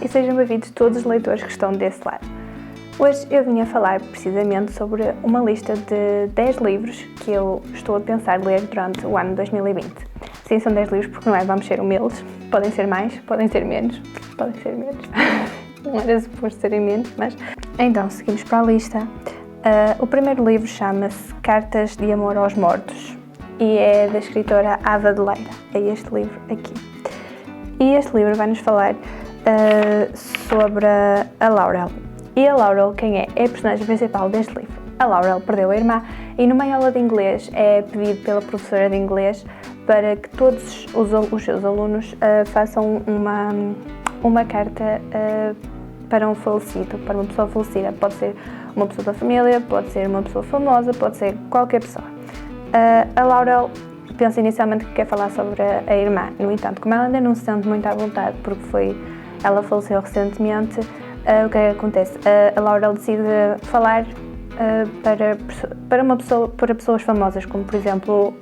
e sejam bem-vindos todos os leitores que estão desse lado. Hoje eu vim a falar precisamente sobre uma lista de 10 livros que eu estou a pensar ler durante o ano 2020. Sim, são 10 livros porque não é, vamos ser humildes, podem ser mais, podem ser menos, não era suposto serem menos, mas... Então, seguimos para a lista. O primeiro livro chama-se Cartas de Amor aos Mortos e é da escritora Ava de Leira, é este livro aqui. E este livro vai-nos falar sobre a Laurel. E a Laurel, quem é? É a personagem principal deste livro. A Laurel perdeu a irmã e numa aula de inglês é pedido pela professora de inglês para que todos os seus alunos façam uma carta para um falecido, para uma pessoa falecida. Pode ser uma pessoa da família, pode ser uma pessoa famosa, pode ser qualquer pessoa. A Laurel pensa inicialmente que quer falar sobre a irmã. No entanto, como ela ainda não se sente muito à vontade, porque ela faleceu recentemente, o que acontece? A Laurel decide falar para pessoas famosas, como por exemplo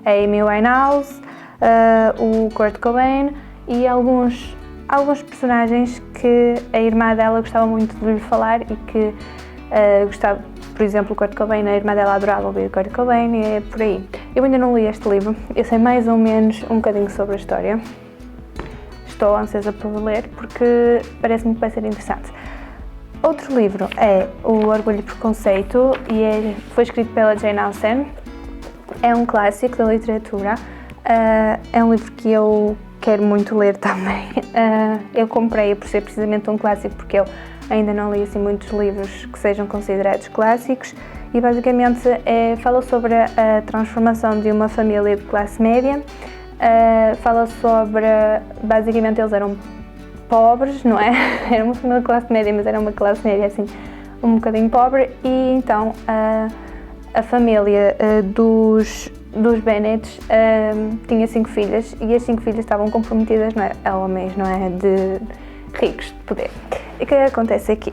a Amy Winehouse, o Kurt Cobain e alguns personagens que a irmã dela gostava muito de lhe falar e que gostava, por exemplo, o Kurt Cobain, a irmã dela adorava ouvir o Kurt Cobain e é por aí. Eu ainda não li este livro, eu sei mais ou menos um bocadinho sobre a história. Estou ansiosa por ler porque parece-me que vai ser interessante. Outro livro é O Orgulho e Preconceito e foi escrito pela Jane Austen. É um clássico da literatura, é um livro que eu quero muito ler também. Eu comprei por ser precisamente um clássico porque eu ainda não li assim muitos livros que sejam considerados clássicos e basicamente fala sobre a transformação de uma família de classe média. Fala sobre, basicamente eles eram pobres, não é? Era uma família de classe média, mas era uma classe média assim um bocadinho pobre e então a família dos Bennets tinha 5 filhas e as 5 filhas estavam comprometidas, não é, a homens, não é, de ricos, de poder. E o que acontece aqui?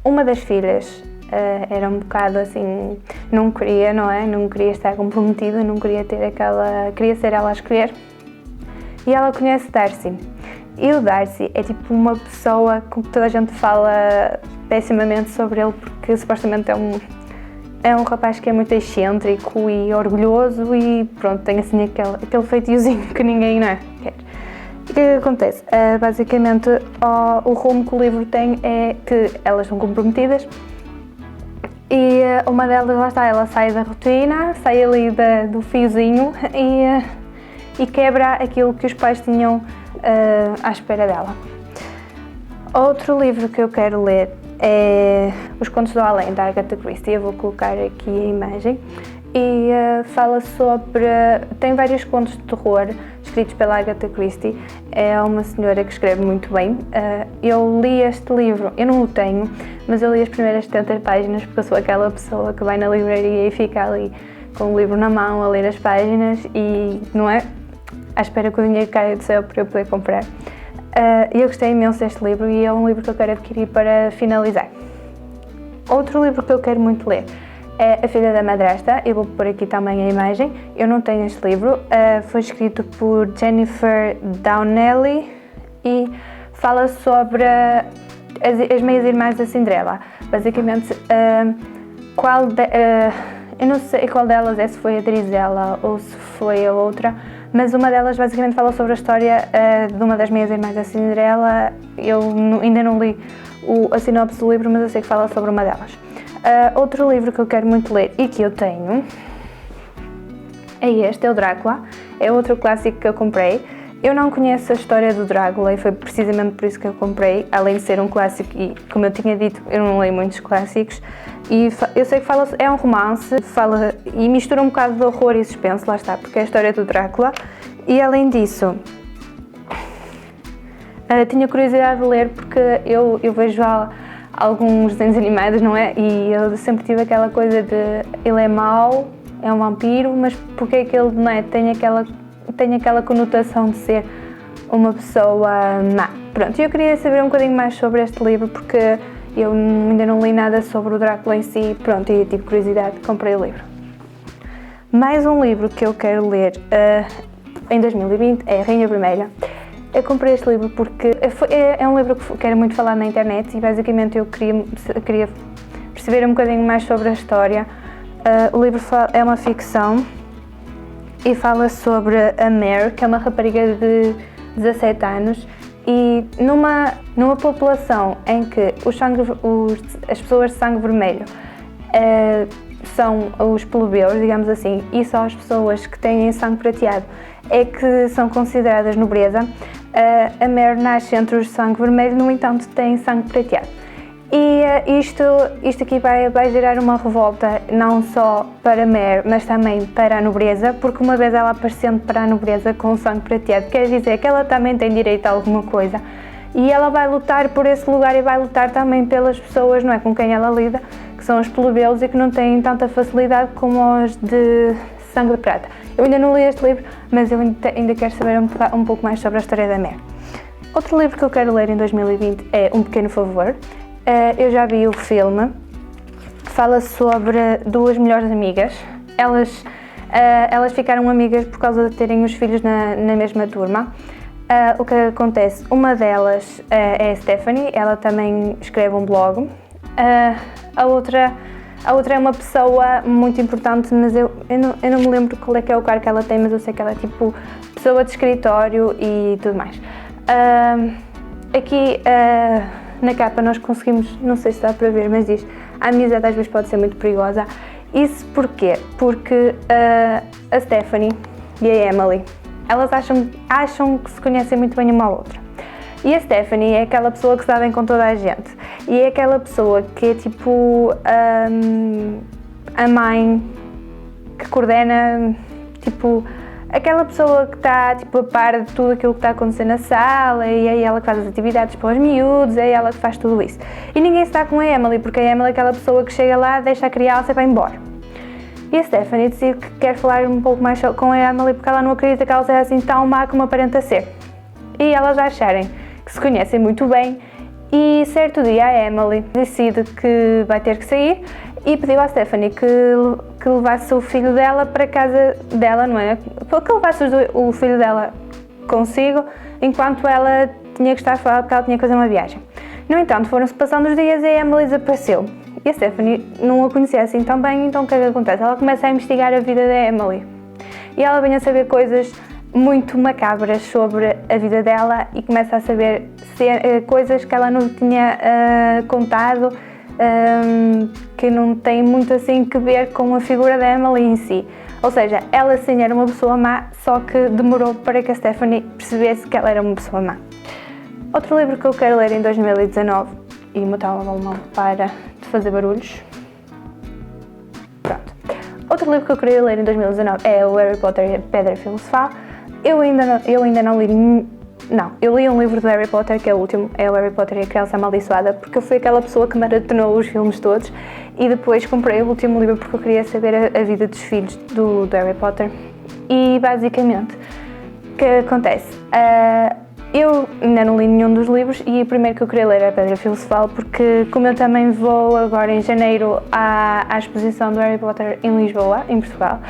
Uma das filhas era um bocado assim, não queria, não é? Não queria estar comprometida, não queria ter queria ser ela a escolher. E ela conhece Darcy. E o Darcy é tipo uma pessoa com que toda a gente fala pessimamente sobre ele porque supostamente é um rapaz que é muito excêntrico e orgulhoso e pronto, tem assim aquele feitiozinho que ninguém, não é, quer. E o que acontece? Basicamente o rumo que o livro tem é que elas são comprometidas e uma delas, lá está, ela sai da rotina, sai ali do fiozinho e quebra aquilo que os pais tinham à espera dela. Outro livro que eu quero ler é Os Contos do Além, da Agatha Christie. Eu vou colocar aqui a imagem e fala sobre... tem vários contos de terror escritos pela Agatha Christie. É uma senhora que escreve muito bem. Eu li este livro, eu não o tenho, mas eu li as primeiras 70 páginas porque eu sou aquela pessoa que vai na livraria e fica ali com o livro na mão a ler as páginas e, não é, à espera que o dinheiro caia do céu para eu poder comprar. Eu gostei imenso deste livro e é um livro que eu quero adquirir para finalizar. Outro livro que eu quero muito ler é A Filha da Madrasta. Eu vou pôr aqui também a imagem. Eu não tenho este livro. Foi escrito por Jennifer Donnelly e fala sobre as meias-irmãs da Cinderela. Basicamente, eu não sei qual delas é, se foi a Drizella ou se foi a outra, mas uma delas basicamente fala sobre a história de uma das meias-irmãs da Cinderela. Eu ainda não li a sinopse do livro, mas eu sei que fala sobre uma delas. Outro livro que eu quero muito ler e que eu tenho é este, é o Drácula. É outro clássico que eu comprei. Eu não conheço a história do Drácula e foi precisamente por isso que eu comprei, além de ser um clássico e, como eu tinha dito, eu não leio muitos clássicos. E eu sei que é um romance, fala e mistura um bocado de horror e suspense, lá está, porque é a história do Drácula. E além disso, tinha curiosidade de ler porque eu vejo alguns desenhos animados, não é? E eu sempre tive aquela coisa de ele é mau, é um vampiro, mas porque é que ele, não é, tem aquela conotação de ser uma pessoa má. Pronto, eu queria saber um bocadinho mais sobre este livro porque eu ainda não li nada sobre o Drácula em si, pronto, e tive curiosidade, comprei o livro. Mais um livro que eu quero ler em 2020 é A Rainha Vermelha. Eu comprei este livro porque é um livro que era muito falado na internet e basicamente eu queria perceber um bocadinho mais sobre a história. O livro é uma ficção e fala sobre a Mare, que é uma rapariga de 17 anos, e numa população em que as pessoas de sangue vermelho são os plebeus, digamos assim, e só as pessoas que têm sangue prateado é que são consideradas nobreza. A Mare nasce entre os de sangue vermelho, no entanto tem sangue prateado. E isto aqui vai gerar uma revolta não só para a Mare, mas também para a nobreza, porque uma vez ela aparecendo para a nobreza com sangue prateado, quer dizer que ela também tem direito a alguma coisa. E ela vai lutar por esse lugar e vai lutar também pelas pessoas, não é, com quem ela lida, que são os plebeus e que não têm tanta facilidade como os de sangue de prata. Eu ainda não li este livro, mas eu ainda quero saber um pouco mais sobre a história da Mare. Outro livro que eu quero ler em 2020 é Um Pequeno Favor. Eu já vi o filme, fala sobre duas melhores amigas. Elas ficaram amigas por causa de terem os filhos na mesma turma. O que acontece? Uma delas é a Stephanie, ela também escreve um blog. A outra é uma pessoa muito importante, mas eu não me lembro qual é que é o cargo que ela tem, mas eu sei que ela é tipo pessoa de escritório e tudo mais. Aqui na capa nós conseguimos, não sei se dá para ver, mas diz: a amizade às vezes pode ser muito perigosa. Isso porquê? Porque a Stephanie e a Emily, elas acham que se conhecem muito bem uma à outra. E a Stephanie é aquela pessoa que se dá bem com toda a gente. E é aquela pessoa que é tipo a mãe que coordena, tipo, aquela pessoa que está tipo a par de tudo aquilo que está acontecendo na sala, e é ela que faz as atividades para os miúdos, é ela que faz tudo isso. E ninguém se dá com a Emily, porque a Emily é aquela pessoa que chega lá, deixa a criança e vai embora. E a Stephanie decide que quer falar um pouco mais com a Emily porque ela não acredita que ela seja assim tão má como aparenta ser. E elas acharem que se conhecem muito bem, e certo dia a Emily decide que vai ter que sair e pediu à Stephanie que levasse o filho dela para casa dela, não é? Que levasse o filho dela consigo, enquanto ela tinha que estar fora porque ela tinha que fazer uma viagem. No entanto, foram-se passando os dias e a Emily desapareceu. E a Stephanie não a conhecia assim tão bem, então o que é que acontece? Ela começa a investigar a vida da Emily. E ela vem a saber coisas muito macabras sobre a vida dela e começa a saber coisas que ela não tinha contado, que não tem muito assim que ver com a figura da Emily em si. Ou seja, ela sim era uma pessoa má, só que demorou para que a Stephanie percebesse que ela era uma pessoa má. Outro livro que eu quero ler em 2019, e o meu telemóvel não para de fazer barulhos. Pronto. Outro livro que eu queria ler em 2019 é o Harry Potter e a Pedra Filosofal. Eu ainda não li. Não, eu li um livro do Harry Potter, que é o último, é o Harry Potter e a Criança Amaldiçoada, porque eu fui aquela pessoa que maratonou os filmes todos e depois comprei o último livro porque eu queria saber a vida dos filhos do Harry Potter. E basicamente, o que acontece? Eu ainda não li nenhum dos livros e o primeiro que eu queria ler é a Pedra Filosofal, porque como eu também vou agora em janeiro à exposição do Harry Potter em Lisboa, em Portugal,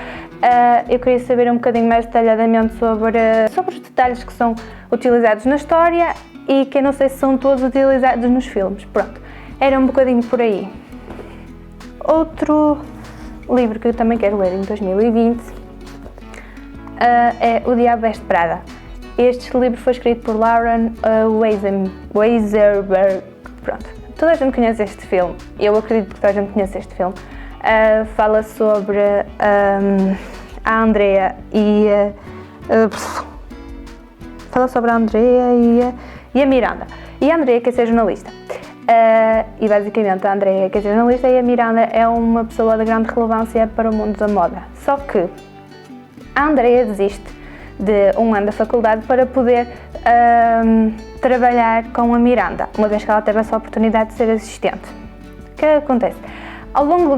eu queria saber um bocadinho mais detalhadamente sobre os detalhes que são utilizados na história e que eu não sei se são todos utilizados nos filmes. Pronto, era um bocadinho por aí. Outro livro que eu também quero ler em 2020 é O Diabo Veste Prada. Este livro foi escrito por Lauren Weisberg. Pronto, toda a gente conhece este filme, eu acredito que toda a gente conhece este filme. Fala sobre a Andrea e fala sobre a Andrea e a Miranda. E a Andrea quer ser jornalista. E basicamente a Andrea quer ser jornalista e a Miranda é uma pessoa de grande relevância para o mundo da moda. Só que a Andrea desiste de um ano da faculdade para poder trabalhar com a Miranda, uma vez que ela teve essa oportunidade de ser assistente. O que acontece? Ao longo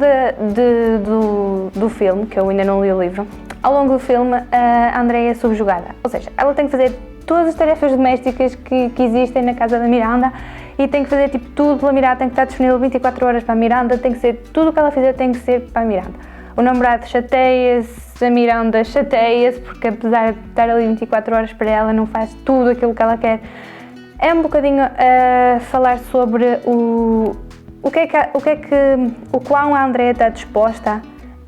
do filme, que eu ainda não li o livro, ao longo do filme a Andrea é subjugada, ou seja, ela tem que fazer todas as tarefas domésticas que existem na casa da Miranda e tem que fazer tipo tudo pela Miranda, tem que estar disponível 24 horas para a Miranda, tem que ser tudo o que ela fizer tem que ser para a Miranda. O namorado chateia-se, a Miranda chateia-se porque, apesar de estar ali 24 horas para ela, não faz tudo aquilo que ela quer. É um bocadinho a falar sobre o quão a Andrea está disposta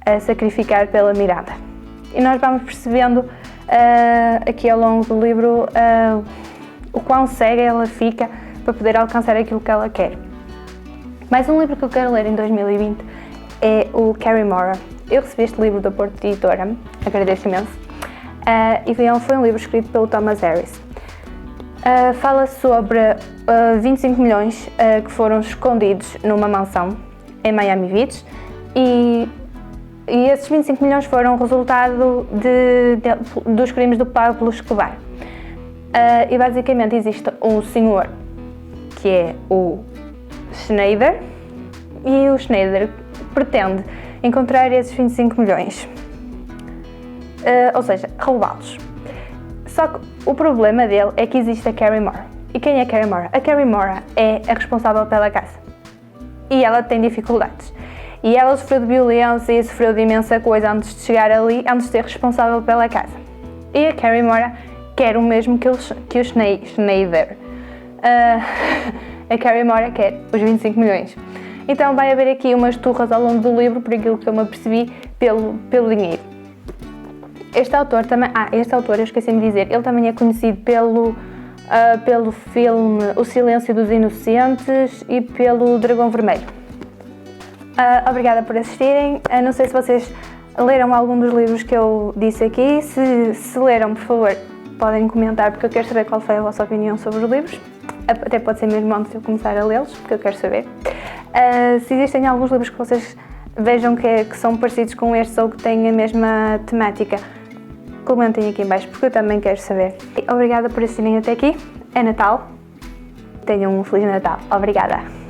a sacrificar pela Miranda. E nós vamos percebendo aqui ao longo do livro o quão cega ela fica para poder alcançar aquilo que ela quer. Mais um livro que eu quero ler em 2020 é o Carrie Mora. Eu recebi este livro da Porto Editora, agradeço imenso, e foi um livro escrito pelo Thomas Harris. Fala sobre 25 milhões que foram escondidos numa mansão em Miami Beach e esses 25 milhões foram resultado dos crimes do Pablo Escobar. E basicamente existe um senhor que é o Schneider e o Schneider pretende encontrar esses 25 milhões, ou seja, roubá-los. Só que o problema dele é que existe a Carrie Mora. E quem é a Carrie Mora? A Carrie Mora é a responsável pela casa. E ela tem dificuldades. E ela sofreu de violência e sofreu de imensa coisa antes de chegar ali, antes de ser responsável pela casa. E a Carrie Mora quer o mesmo que o Schneider. A Carrie Mora quer os 25 milhões. Então vai haver aqui umas turras ao longo do livro, por aquilo que eu me apercebi, pelo dinheiro. Este autor, eu esqueci-me de dizer, ele também é conhecido pelo filme O Silêncio dos Inocentes e pelo Dragão Vermelho. Obrigada por assistirem. Não sei se vocês leram algum dos livros que eu disse aqui. Se leram, por favor, podem comentar, porque eu quero saber qual foi a vossa opinião sobre os livros. Até pode ser mesmo antes de eu começar a lê-los, porque eu quero saber. Se existem alguns livros que vocês vejam que são parecidos com estes ou que têm a mesma temática, comentem aqui em baixo, porque eu também quero saber. Obrigada por assistirem até aqui. É Natal. Tenham um Feliz Natal. Obrigada.